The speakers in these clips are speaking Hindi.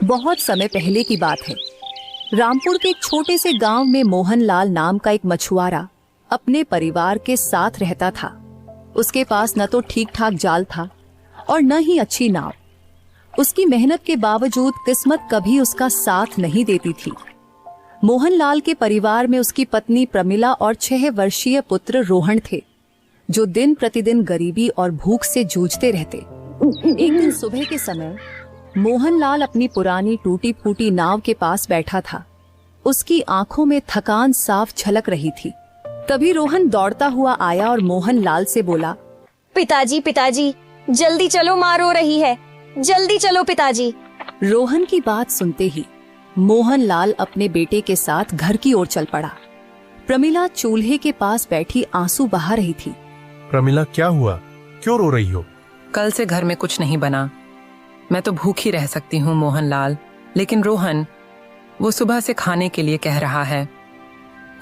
बहुत समय पहले की बात है। रामपुर के एक छोटे से गांव में मोहनलाल नाम का एक मछुआरा अपने परिवार के साथ रहता था। उसके पास न तो ठीक ठाक जाल था और न ही अच्छी नाव। उसकी मेहनत के बावजूद किस्मत कभी उसका साथ नहीं देती थी। मोहनलाल के परिवार में उसकी पत्नी प्रमिला और 6 वर्षीय पुत्र रोहन थे, जो दिन प्रतिदिन गरीबी और भूख से जूझते रहते। एक दिन सुबह के समय मोहनलाल अपनी पुरानी टूटी फूटी नाव के पास बैठा था। उसकी आंखों में थकान साफ झलक रही थी। तभी रोहन दौड़ता हुआ आया और मोहनलाल से बोला, पिताजी पिताजी, जल्दी चलो, माँ रो रही है, जल्दी चलो पिताजी। रोहन की बात सुनते ही मोहनलाल अपने बेटे के साथ घर की ओर चल पड़ा। प्रमिला चूल्हे के पास बैठी आंसू बहा रही थी। प्रमिला, क्या हुआ? क्यों रो रही हो? कल से घर में कुछ नहीं बना। मैं तो भूखी रह सकती हूँ मोहनलाल, लेकिन रोहन, वो सुबह से खाने के लिए कह रहा है।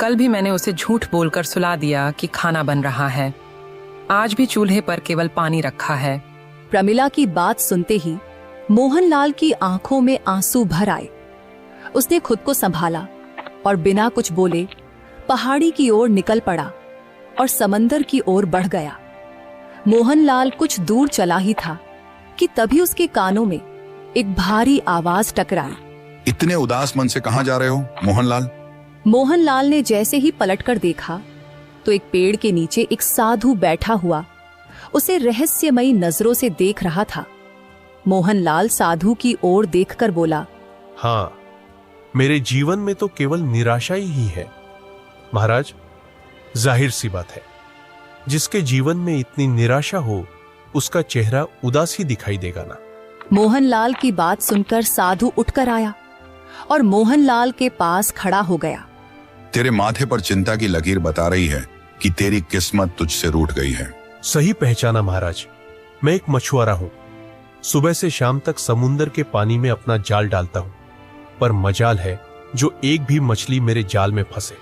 कल भी मैंने उसे झूठ बोलकर सुला दिया कि खाना बन रहा है। आज भी चूल्हे पर केवल पानी रखा है। प्रमिला की बात सुनते ही मोहनलाल की आंखों में आंसू भर आए। उसने खुद को संभाला और बिना कुछ बोले पहाड़ी की ओर निकल पड़ा और समंदर की ओर बढ़ गया। मोहनलाल कुछ दूर चला ही था कि तभी उसके कानों में एक भारी आवाज टकराई। इतने उदास मन से कहाँ जा रहे हो मोहनलाल? मोहनलाल ने जैसे ही पलटकर देखा तो एक पेड़ के नीचे एक साधु बैठा हुआ उसे रहस्यमयी नजरों से देख रहा था। मोहनलाल साधु की ओर देखकर बोला, हाँ, मेरे जीवन में तो केवल निराशा ही है महाराज। जाहिर सी बात है, जिसके जीवन में इतनी निराशा हो उसका चेहरा उदास ही दिखाई देगा ना। मोहनलाल की बात सुनकर साधु उठकर आया और मोहनलाल के पास खड़ा हो गया। तेरे माथे पर चिंता की लकीर बता रही है कि तेरी किस्मत तुझसे रूठ गई है। सही पहचाना महाराज। मैं एक मछुआरा हूं। सुबह से शाम तक समुंदर के पानी में अपना जाल डालता हूं, पर मजाल है जो एक भी मछली मेरे जाल में फंसे।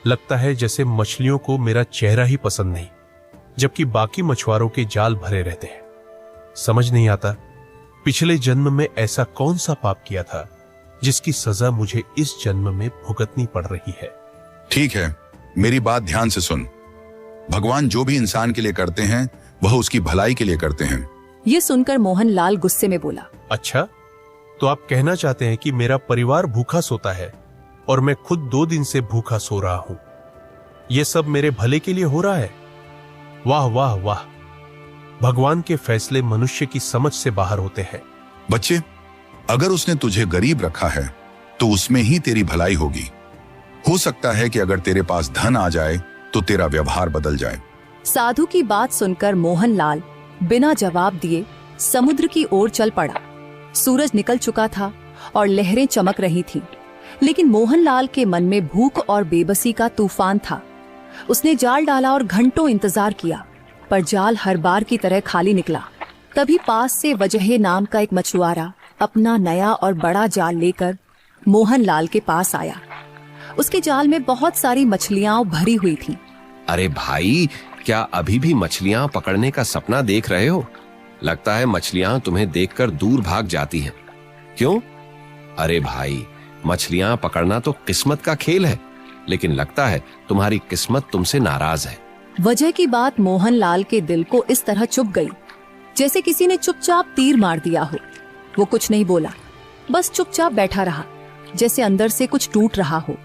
लगता है जैसे मछलियों को मेरा चेहरा ही पसंद नहीं, जबकि बाकी मछुआरों के जाल भरे रहते हैं। समझ नहीं आता पिछले जन्म में ऐसा कौन सा पाप किया था जिसकी सजा मुझे इस जन्म में भुगतनी पड़ रही है। ठीक है, मेरी बात ध्यान से सुन। भगवान जो भी इंसान के लिए करते हैं वह उसकी भलाई के लिए करते हैं। ये सुनकर मोहनलाल गुस्से में बोला, अच्छा, तो आप कहना चाहते हैं कि मेरा परिवार भूखा सोता है और मैं खुद 2 दिन से भूखा सो रहा हूं। यह सब मेरे भले के लिए हो रहा है? वाह वाह वाह, भगवान के फैसले मनुष्य की समझ से बाहर होते हैं। बच्चे, अगर उसने तुझे गरीब रखा है तो उसमें ही तेरी भलाई होगी। हो सकता है कि अगर तेरे पास धन आ जाए तो तेरा व्यवहार बदल जाए। साधु की बात सुनकर मोहनलाल बिना जवाब दिए समुद्र की ओर चल पड़ा। सूरज निकल चुका था और लहरें चमक रही थीं, लेकिन मोहनलाल के मन में भूख और बेबसी का तूफान था। उसने जाल डाला और घंटों इंतजार किया, पर जाल हर बार की तरह खाली निकला। तभी पास से वजह नाम का एक मछुआरा अपना नया और बड़ा जाल लेकर मोहनलाल के पास आया। उसके जाल में बहुत सारी मछलियां भरी हुई थीं। अरे भाई, क्या अभी भी मछलियां पकड़ने का सपना देख रहे हो? लगता है मछलियां तुम्हें देखकर दूर भाग जाती हैं। क्यों? अरे भाई, मछलियां पकड़ना तो किस्मत का खेल है, लेकिन लगता है तुम्हारी किस्मत तुमसे नाराज है। वजह की बात मोहनलाल के दिल को इस तरह चुभ गई जैसे किसी ने चुपचाप तीर मार दिया हो। वो कुछ नहीं बोला, बस चुपचाप बैठा रहा, जैसे अंदर से कुछ टूट रहा हो।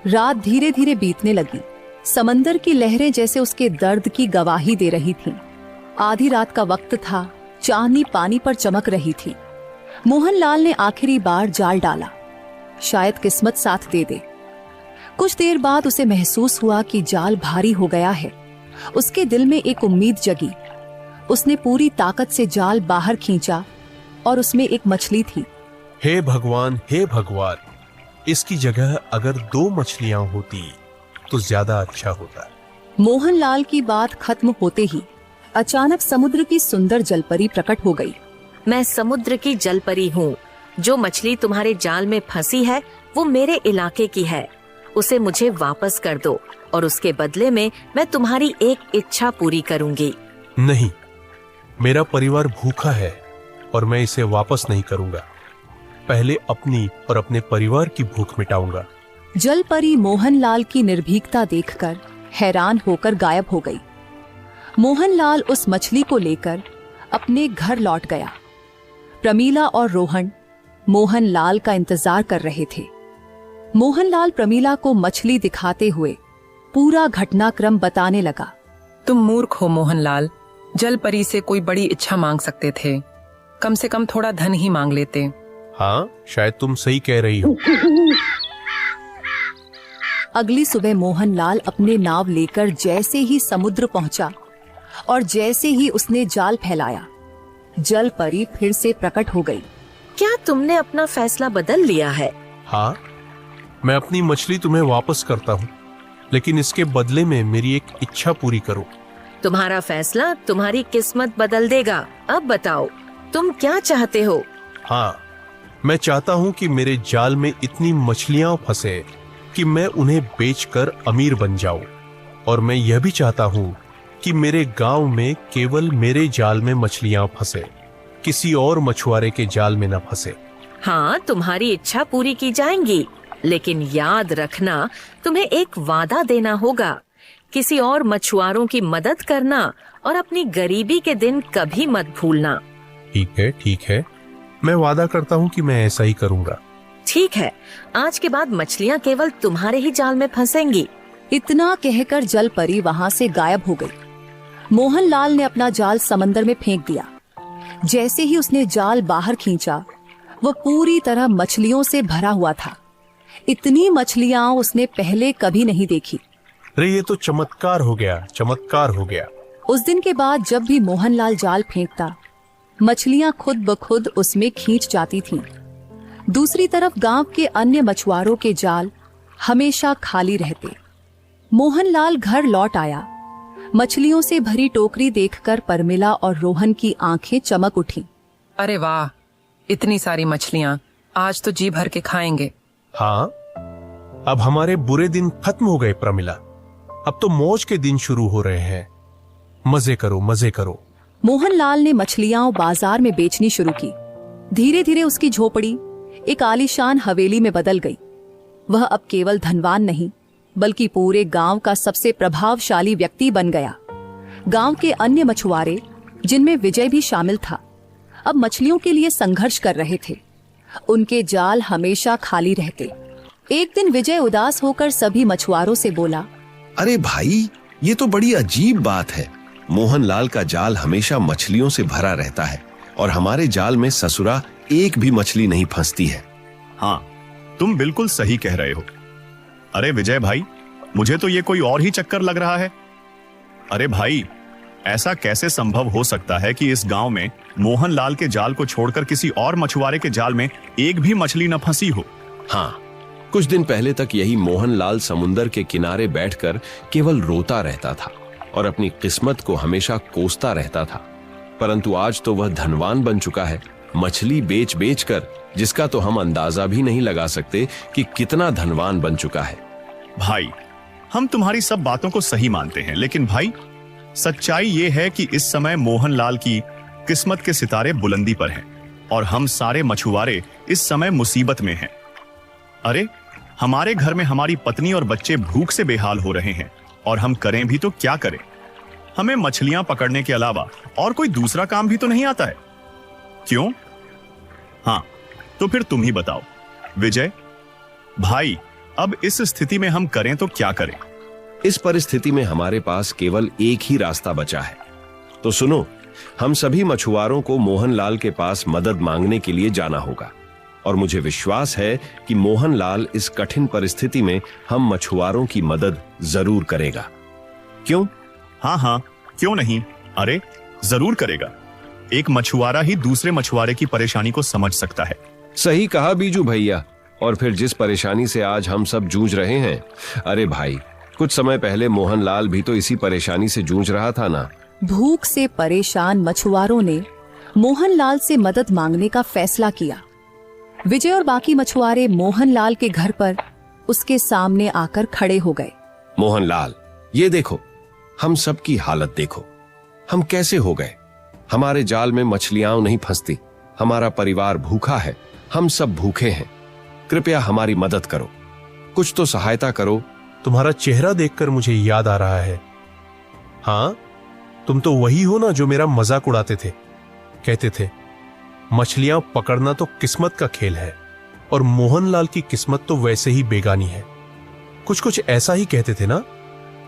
रात धीरे धीरे बीतने लगी। समंदर की लहरें जैसे उसके दर्द की गवाही दे रही थीं। आधी रात का वक्त था, चांदनी पानी पर चमक रही थी। मोहनलाल ने आखिरी बार जाल डाला, शायद किस्मत साथ दे दे। कुछ देर बाद उसे महसूस हुआ कि जाल भारी हो गया है। उसके दिल में एक उम्मीद जगी। उसने पूरी ताकत से जाल बाहर खींचा और उसमें एक मछली थी। हे भगवान, हे भगवान, इसकी जगह अगर 2 मछलियां होती तो ज्यादा अच्छा होता। मोहनलाल की बात खत्म होते ही अचानक समुद्र की सुंदर जलपरी प्रकट हो गई। मैं समुद्र की जलपरी हूँ। जो मछली तुम्हारे जाल में फंसी है वो मेरे इलाके की है। उसे मुझे वापस कर दो और उसके बदले में मैं तुम्हारी एक इच्छा पूरी करूंगी। नहीं, मेरा परिवार भूखा है और मैं इसे वापस नहीं करूंगा। पहले अपनी और अपने परिवार की भूख मिटाऊंगा। जलपरी मोहनलाल की निर्भीकता देखकर हैरान होकर गायब हो गई। मोहनलाल उस मछली को लेकर अपने घर लौट गया। प्रमीला और रोहन मोहनलाल का इंतजार कर रहे थे। मोहनलाल प्रमीला को मछली दिखाते हुए पूरा घटनाक्रम बताने लगा। तुम मूर्ख हो मोहनलाल, जलपरी से कोई बड़ी इच्छा मांग सकते थे, कम से कम थोड़ा धन ही मांग लेते। हाँ, शायद तुम सही कह रही हो। अगली सुबह मोहनलाल अपने नाव लेकर जैसे ही समुद्र पहुंचा और जैसे ही उसने जाल फैलाया, जलपरी फिर से प्रकट हो गई। क्या तुमने अपना फैसला बदल लिया है? हाँ, मैं अपनी मछली तुम्हें वापस करता हूँ, लेकिन इसके बदले में मेरी एक इच्छा पूरी करो। तुम्हारा फैसला तुम्हारी किस्मत बदल देगा। अब बताओ तुम क्या चाहते हो? हाँ, मैं चाहता हूँ कि मेरे जाल में इतनी मछलियां फंसे कि मैं उन्हें बेचकर अमीर बन जाऊं, और मैं यह भी चाहता हूँ कि मेरे गांव में केवल मेरे जाल में मछलियां फंसे, किसी और मछुआरे के जाल में न फंसे। हाँ, तुम्हारी इच्छा पूरी की जाएंगी, लेकिन याद रखना तुम्हें एक वादा देना होगा, किसी और मछुआरों की मदद करना और अपनी गरीबी के दिन कभी मत भूलना। ठीक है, मैं वादा करता हूँ कि मैं ऐसा ही करूँगा। ठीक है, आज के बाद मछलियाँ केवल तुम्हारे ही जाल में फंसेंगी। इतना कहकर जलपरी वहां से गायब हो गई। मोहनलाल ने अपना जाल समंदर में फेंक दिया। जैसे ही उसने जाल बाहर खींचा, वह पूरी तरह मछलियों से भरा हुआ था। इतनी मछलियां उसने पहले कभी नहीं देखी। अरे ये तो चमत्कार हो गया। उस दिन के बाद जब भी मोहनलाल जाल फेंकता, मछलियां खुद ब खुद उसमें खींच जाती थीं। दूसरी तरफ गांव के अन्य मछुआरों के जाल हमेशा खाली रहते। मोहनलाल घर लौट आया। मछलियों से भरी टोकरी देखकर परमिला और रोहन की आंखें चमक उठी। अरे वाह, इतनी सारी मछलियाँ, आज तो जी भर के खाएंगे। हाँ, अब हमारे बुरे दिन खत्म हो गए प्रमिला, अब तो मौज के दिन शुरू हो रहे हैं। मजे करो। मोहनलाल ने मछलियां बाजार में बेचनी शुरू की। धीरे धीरे उसकी झोपड़ी एक आलीशान हवेली में बदल गई। वह अब केवल धनवान नहीं, बल्कि पूरे गांव का सबसे प्रभावशाली व्यक्ति बन गया। गांव के अन्य मछुआरे, जिनमें विजय भी शामिल था, अब मछलियों के लिए संघर्ष कर रहे थे। उनके जाल हमेशा खाली रहते। एक दिन विजय उदास होकर सभी मछुआरों से बोला, अरे भाई, ये तो बड़ी अजीब बात है। मोहनलाल का जाल हमेशा मछलियों से भरा रहता है और हमारे जाल में ससुरा एक भी मछली नहीं फंसती है। हाँ, तुम बिल्कुल सही कह रहे हो। अरे विजय भाई, मुझे तो ये कोई और ही चक्कर लग रहा है। अरे भाई, ऐसा कैसे संभव हो सकता है कि इस गांव में मोहनलाल के जाल को छोड़कर किसी और मछुआरे के जाल में एक भी मछली न फंसी हो? हाँ, कुछ दिन पहले तक यही मोहनलाल समुंदर के किनारे बैठकर केवल रोता रहता था और अपनी किस्मत को हमेशा कोसता रहता था। परंतु आज तो वह धनवान बन चुका है, मछली बेच बेच कर, जिसका तो हम अंदाजा भी नहीं लगा सकते कि कितना धनवान बन चुका है। भाई, हम तुम्हारी सब बातों को सही मानते हैं, लेकिन भाई, सच्चाई ये है कि इस समय मोहनलाल की किस्मत के सितारे बुलंदी पर हैं और हम सारे मछुआरे इस समय मुसीबत में हैं। अरे, हमारे घर में हमारी पत्नी और बच्चे भूख से बेहाल हो रहे हैं और हम करें भी तो क्या करें? हमें मछलियां पकड़ने के अलावा और कोई दूसरा काम भी तो नहीं आता है, क्यों? हाँ, तो फिर तुम ही बताओ विजय भाई, अब इस स्थिति में हम करें तो क्या करें? इस परिस्थिति में हमारे पास केवल एक ही रास्ता बचा है। तो सुनो, हम सभी मछुआरों को मोहनलाल के पास मदद मांगने के लिए जाना होगा और मुझे विश्वास है कि मोहनलाल इस कठिन परिस्थिति में हम मछुआरों की मदद जरूर करेगा। क्यों? हाँ, क्यों नहीं? अरे, जरूर करेगा। एक मछुआरा ही दूसरे मछुआरे की परेशानी को समझ सकता है। सही कहा बीजू भैया। और फिर जिस परेशानी से आज हम सब जूझ रहे हैं, अरे भाई, कुछ समय पहले मोहनलाल भी तो इसी परेशानी से जूझ रहा था ना। भूख से परेशान मछुआरों ने मोहनलाल से मदद मांगने का फैसला किया। विजय और बाकी मछुआरे मोहनलाल के घर पर उसके सामने आकर खड़े हो गए। मोहनलाल, ये देखो, हम सब की हालत देखो, हम कैसे हो गए। हमारे जाल में मछलियां नहीं फंसती, हमारा परिवार भूखा है हम सब भूखे हैं, कृपया हमारी मदद करो, कुछ तो सहायता करो। तुम्हारा चेहरा देखकर मुझे याद आ रहा है। हाँ, तुम तो वही हो ना जो मेरा मजाक उड़ाते थे, कहते थे मछलियां पकड़ना तो किस्मत का खेल है और मोहनलाल की किस्मत तो वैसे ही बेगानी है। कुछ कुछ ऐसा ही कहते थे ना,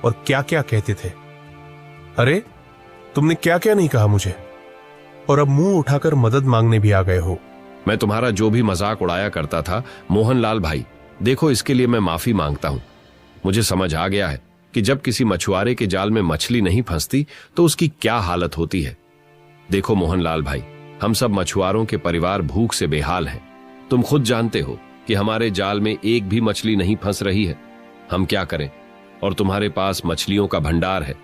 और क्या क्या कहते थे। अरे तुमने क्या क्या नहीं कहा मुझे, और अब मुंह उठाकर मदद मांगने भी आ गए हो। मैं तुम्हारा जो भी मजाक उड़ाया करता था मोहनलाल भाई, देखो इसके लिए मैं माफी मांगता हूं। मुझे समझ आ गया है कि जब किसी मछुआरे के जाल में मछली नहीं फंसती तो उसकी क्या हालत होती है। देखो मोहनलाल भाई, हम सब मछुआरों के परिवार भूख से बेहाल हैं। तुम खुद जानते हो कि हमारे जाल में एक भी मछली नहीं फंस रही है। हम क्या करें? और तुम्हारे पास मछलियों का भंडार है।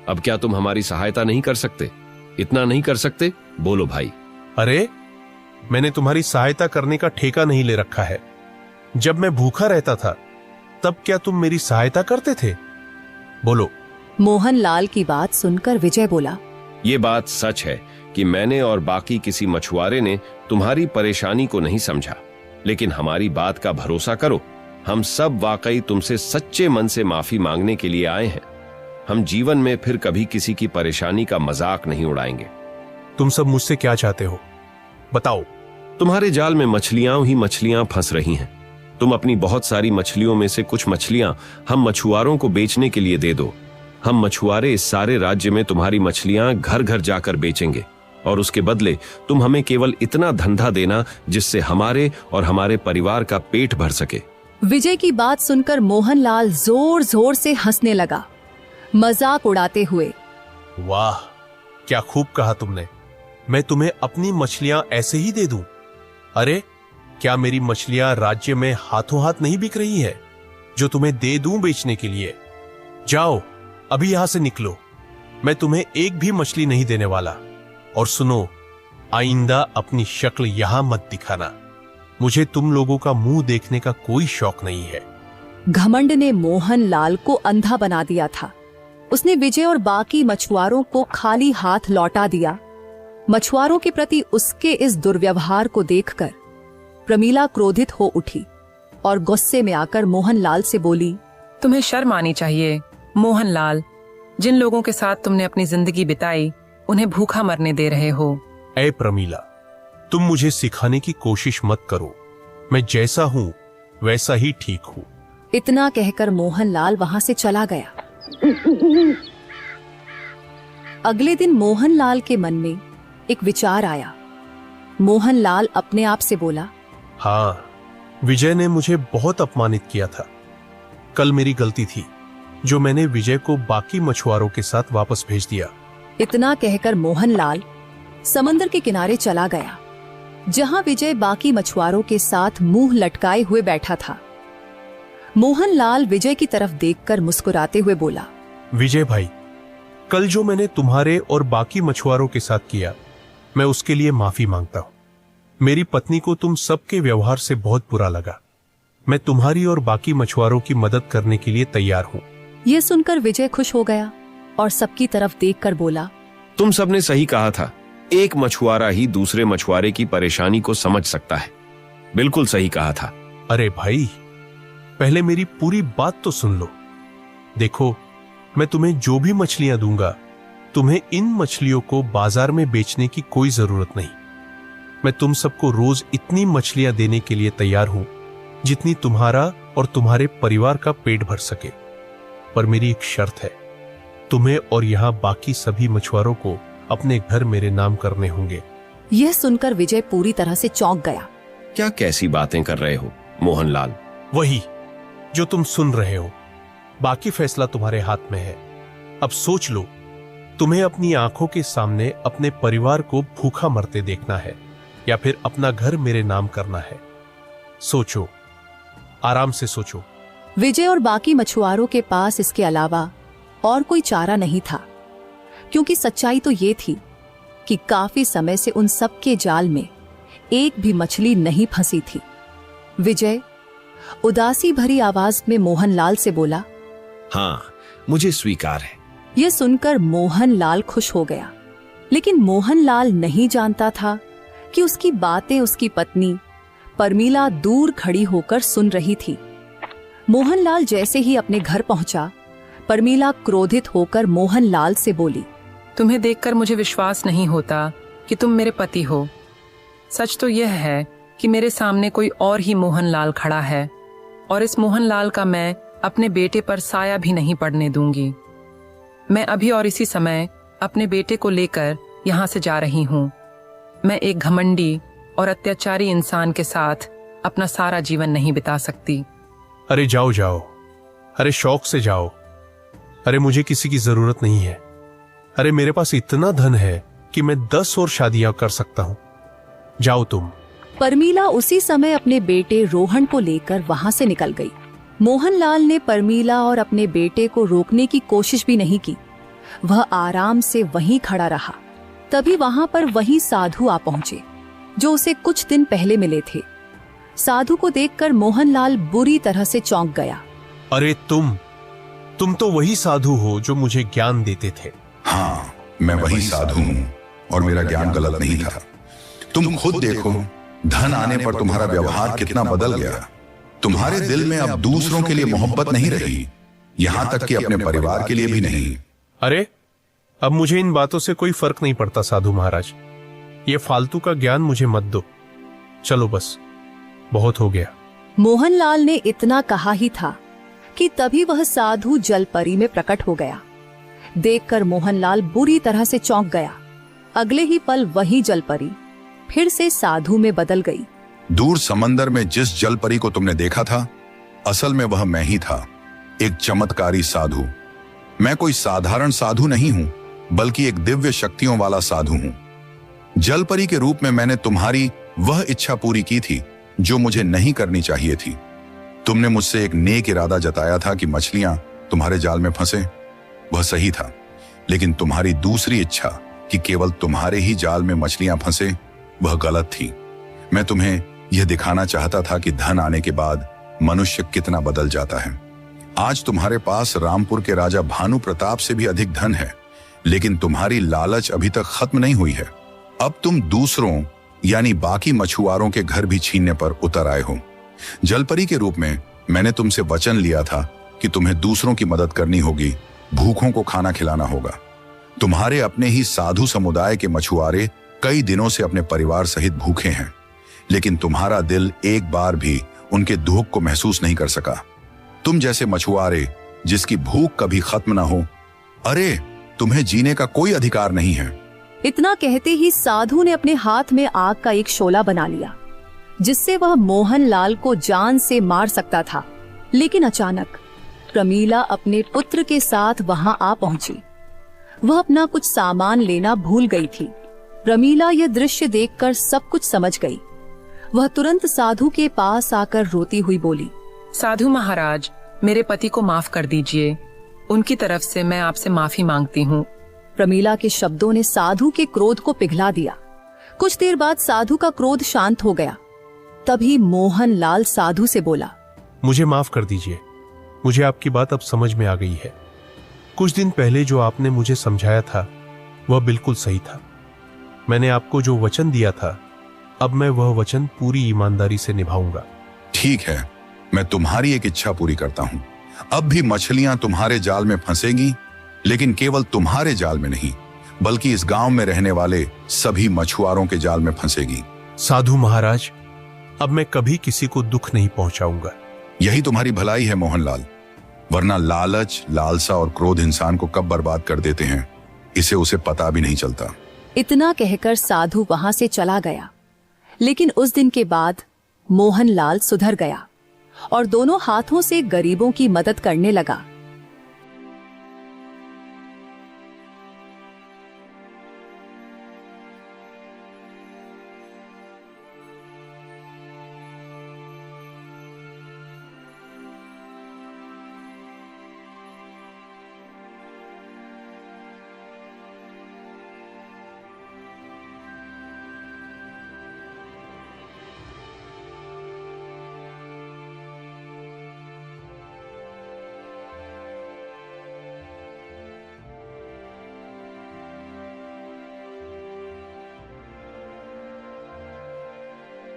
अब क्या तुम हमारी सहायता नहीं कर सकते? इतना नहीं कर सकते? बोलो भाई। अरे मैंने तुम्हारी सहायता करने का ठेका नहीं ले रखा है। जब मैं भूखा रहता था तब क्या तुम मेरी सहायता करते थे? बोलो। मोहनलाल की बात सुनकर विजय बोला, ये बात सच है कि मैंने और बाकी किसी मछुआरे ने तुम्हारी परेशानी को नहीं समझा, लेकिन हमारी बात का भरोसा करो, हम सब वाकई तुमसे सच्चे मन से माफी मांगने के लिए आए हैं। हम जीवन में फिर कभी किसी की परेशानी का मजाक नहीं उड़ाएंगे। तुम सब मुझसे क्या चाहते हो, बताओ। तुम्हारे जाल में मछलियां ही मछलियां फंस रही हैं। तुम अपनी बहुत सारी मछलियों में से कुछ मछलियां हम मछुआरों को बेचने के लिए दे दो। हम मछुआरे इस सारे राज्य में तुम्हारी मछलियां घर घर जाकर बेचेंगे, और उसके बदले तुम हमें केवल इतना धंधा देना जिससे हमारे और हमारे परिवार का पेट भर सके। विजय की बात सुनकर मोहनलाल जोर जोर से हंसने लगा, मजाक उड़ाते हुए। वाह, क्या खूब कहा तुमने। मैं तुम्हें अपनी मछलियां ऐसे ही दे दूं? अरे क्या मेरी मछलियां राज्य में हाथों हाथ नहीं बिक रही है जो तुम्हें दे दूं बेचने के लिए? जाओ अभी यहां से निकलो, मैं तुम्हें एक भी मछली नहीं देने वाला। और सुनो, आइंदा अपनी शक्ल यहां मत दिखाना। मुझे तुम लोगों का मुंह देखने का कोई शौक नहीं है। घमंड ने मोहनलाल को अंधा बना दिया था। उसने विजय और बाकी मछुआरों को खाली हाथ लौटा दिया। मछुआरों के प्रति उसके इस दुर्व्यवहार को देखकर प्रमीला क्रोधित हो उठी और गुस्से में आकर मोहनलाल से बोली, तुम्हें शर्म आनी चाहिए मोहनलाल। जिन लोगों के साथ तुमने अपनी जिंदगी बिताई उन्हें भूखा मरने दे रहे हो। ऐ प्रमीला, तुम मुझे सिखाने की कोशिश मत करो। मैं जैसा हूं वैसा ही ठीक हूं। इतना कहकर मोहनलाल वहां से चला गया। अगले दिन मोहनलाल के मन में एक विचार आया। मोहनलाल अपने आप से बोला, हाँ, विजय ने मुझे बहुत अपमानित किया था। कल मेरी गलती थी जो मैंने विजय को बाकी मछुआरों के साथ वापस भेज दिया। इतना कहकर मोहनलाल समंदर के किनारे चला गया, जहां विजय बाकी मछुआरों के साथ मुंह लटकाए हुए बैठा था। मोहनलाल विजय की तरफ देखकर मुस्कुराते हुए बोला, विजय भाई, कल जो मैंने तुम्हारे और बाकी मछुआरों के साथ किया, मैं उसके लिए माफी मांगता हूं। मेरी पत्नी को तुम सबके व्यवहार से बहुत बुरा लगा। मैं तुम्हारी और बाकी मछुआरों की मदद करने के लिए तैयार हूं। यह सुनकर विजय खुश हो गया और सबकी तरफ देखकर बोला, तुम सबने सही कहा था। एक मछुआरा ही दूसरे मछुआरे की परेशानी को समझ सकता है। बिल्कुल सही कहा था। अरे भाई, पहले मेरी पूरी बात तो सुन लो। देखो, मैं तुम्हें जो भी मछलियां दूंगा, तुम्हें इन मछलियों को बाजार में बेचने की कोई जरूरत नहीं। मैं तुम सबको रोज इतनी मछलियां देने के लिए तैयार हूं जितनी तुम्हारा और तुम्हारे परिवार का पेट भर सके। पर मेरी एक शर्त है, तुम्हें और यहां बाकी सभी मछुआरों को अपने घर मेरे नाम करने होंगे। यह सुनकर विजय पूरी तरह से चौंक गया। क्या कैसी बातें कर रहे हो मोहनलाल? वही जो तुम सुन रहे हो। बाकी फैसला तुम्हारे हाथ में है। अब सोच लो, तुम्हें अपनी आंखों के सामने अपने परिवार को भूखा मरते देखना है या फिर अपना घर मेरे नाम करना है। सोचो, आराम से सोचो। विजय और बाकी मछुआरों के पास इसके अलावा और कोई चारा नहीं था, क्योंकि सच्चाई तो ये थी कि काफी समय से उन सबके जाल में एक भी मछली नहीं फंसी थी। विजय उदासी भरी आवाज में मोहनलाल से बोला, हाँ, मुझे स्वीकार है। यह सुनकर मोहनलाल खुश हो गया, लेकिन मोहनलाल नहीं जानता था कि उसकी बातें उसकी पत्नी परमीला दूर खड़ी होकर सुन रही थी। मोहनलाल जैसे ही अपने घर पहुंचा, परमीला क्रोधित होकर मोहनलाल से बोली, तुम्हें देखकर मुझे विश्वास नहीं होता कि तुम मेरे पति हो। सच तो यह है कि मेरे सामने कोई और ही मोहनलाल खड़ा है और इस मोहनलाल का मैं अपने बेटे पर साया भी नहीं पड़ने दूंगी। मैं अभी और इसी समय अपने बेटे को लेकर यहाँ से जा रही हूँ। मैं एक घमंडी और अत्याचारी इंसान के साथ अपना सारा जीवन नहीं बिता सकती। अरे जाओ जाओ, अरे शौक से जाओ। अरे मुझे किसी की जरूरत नहीं है। अरे मेरे पास इतना धन है कि मैं 10 और शादियां कर सकता हूं। जाओ तुम। परमीला उसी समय अपने बेटे रोहन को लेकर वहां से निकल गई। मोहनलाल ने परमीला और अपने बेटे को रोकने की कोशिश भी नहीं की। वह आराम से वहीं खड़ा रहा। तभी वहां पर वही साधु आ पहुंचे जो उसे कुछ दिन पहले मिले थे। साधु को देखकर मोहनलाल बुरी तरह से चौंक गया। अरे तुम तो वही साधु हो जो मुझे ज्ञान देते थे। हाँ, मैं वही साधु हूँ और मेरा ज्ञान गलत नहीं था। तुम खुद देखो, धन आने पर तुम्हारा व्यवहार कितना बदल गया। तुम्हारे दिल में अब दूसरों के लिए मोहब्बत नहीं रही, यहाँ तक कि अपने परिवार के लिए भी नहीं। अरे अब मुझे इन बातों से कोई फर्क नहीं पड़ता साधु महाराज। ये फालतू का ज्ञान मुझे मत दो। चलो बस, बहुत हो गया। मोहनलाल ने इतना कहा ही था कि तभी वह साधु जलपरी में प्रकट हो गया। देखकर मोहनलाल बुरी तरह से चौंक गया। अगले ही पल वही जलपरी फिर से साधु में बदल गई। दूर समंदर में जिस जलपरी को तुमने देखा था, असल में वह मैं ही था, एक चमत्कारी साधु। मैं कोई साधारण साधु नहीं हूं, बल्कि एक दिव्य शक्तियों वाला साधु हूं। जलपरी के रूप में मैंने तुम्हारी वह इच्छा पूरी की थी जो मुझे नहीं करनी चाहिए थी। तुमने मुझसे एक नेक इरादा जताया था कि मछलियां तुम्हारे जाल में फंसे। वह सही था, लेकिन तुम्हारी दूसरी इच्छा कि केवल तुम्हारे ही जाल में मछलियां फंसे, वह गलत थी। मैं तुम्हें यह दिखाना चाहता था कि धन आने के बाद मनुष्य कितना बदल जाता है। आज तुम्हारे पास रामपुर के राजा भानु प्रताप से भी अधिक धन है, लेकिन तुम्हारी लालच अभी तक खत्म नहीं हुई है। अब तुम दूसरों यानी बाकी मछुआरों के घर भी छीनने पर उतर आए हो। जलपरी के रूप में मैंने तुमसे वचन लिया था कि तुम्हें दूसरों की मदद करनी होगी, भूखों को खाना खिलाना होगा। तुम्हारे अपने ही साधु समुदाय के मछुआरे कई दिनों से अपने परिवार सहित भूखे हैं, लेकिन तुम्हारा दिल एक बार भी उनके दुख को महसूस नहीं कर सका। तुम जैसे मछुआरे जिसकी भूख कभी खत्म ना हो, अरे तुम्हें जीने का कोई अधिकार नहीं है। इतना कहते ही साधु ने अपने हाथ में आग का एक शोला बना लिया, जिससे वह मोहनलाल को जान से मार सकता था। लेकिन अचानक प्रमीला अपने पुत्र के साथ वहां आ पहुंची। वह अपना कुछ सामान लेना भूल गई थी। प्रमीला यह दृश्य देखकर सब कुछ समझ गई। वह तुरंत साधु के पास आकर रोती हुई बोली, साधु महाराज, मेरे पति को माफ कर दीजिए। उनकी तरफ से मैं आपसे माफी मांगती हूँ। प्रमीला के शब्दों ने साधु के क्रोध को पिघला दिया। कुछ देर बाद साधु का क्रोध शांत हो गया। तभी मोहनलाल साधु से बोला, मुझे माफ कर दीजिए। मुझे आपकी बात अब समझ में आ गई है। कुछ दिन पहले जो आपने मुझे समझाया था वह बिल्कुल सही था। मैंने आपको जो वचन दिया था, अब मैं वह वचन पूरी ईमानदारी से निभाऊंगा। ठीक है, मैं तुम्हारी एक इच्छा पूरी करता हूँ। अब भी मछलियां तुम्हारे जाल में फंसेगी, लेकिन केवल तुम्हारे जाल में नहीं, बल्कि इस गांव में रहने वाले सभी मछुआरों के जाल में फंसेगी। साधु महाराज, अब मैं कभी किसी को दुख नहीं पहुंचाऊंगा। यही तुम्हारी भलाई है मोहनलाल, वरना लालच, लालसा और क्रोध इंसान को कब बर्बाद कर देते हैं, इसे उसे पता भी नहीं चलता। इतना कहकर साधु वहां से चला गया। लेकिन उस दिन के बाद मोहनलाल सुधर गया और दोनों हाथों से गरीबों की मदद करने लगा।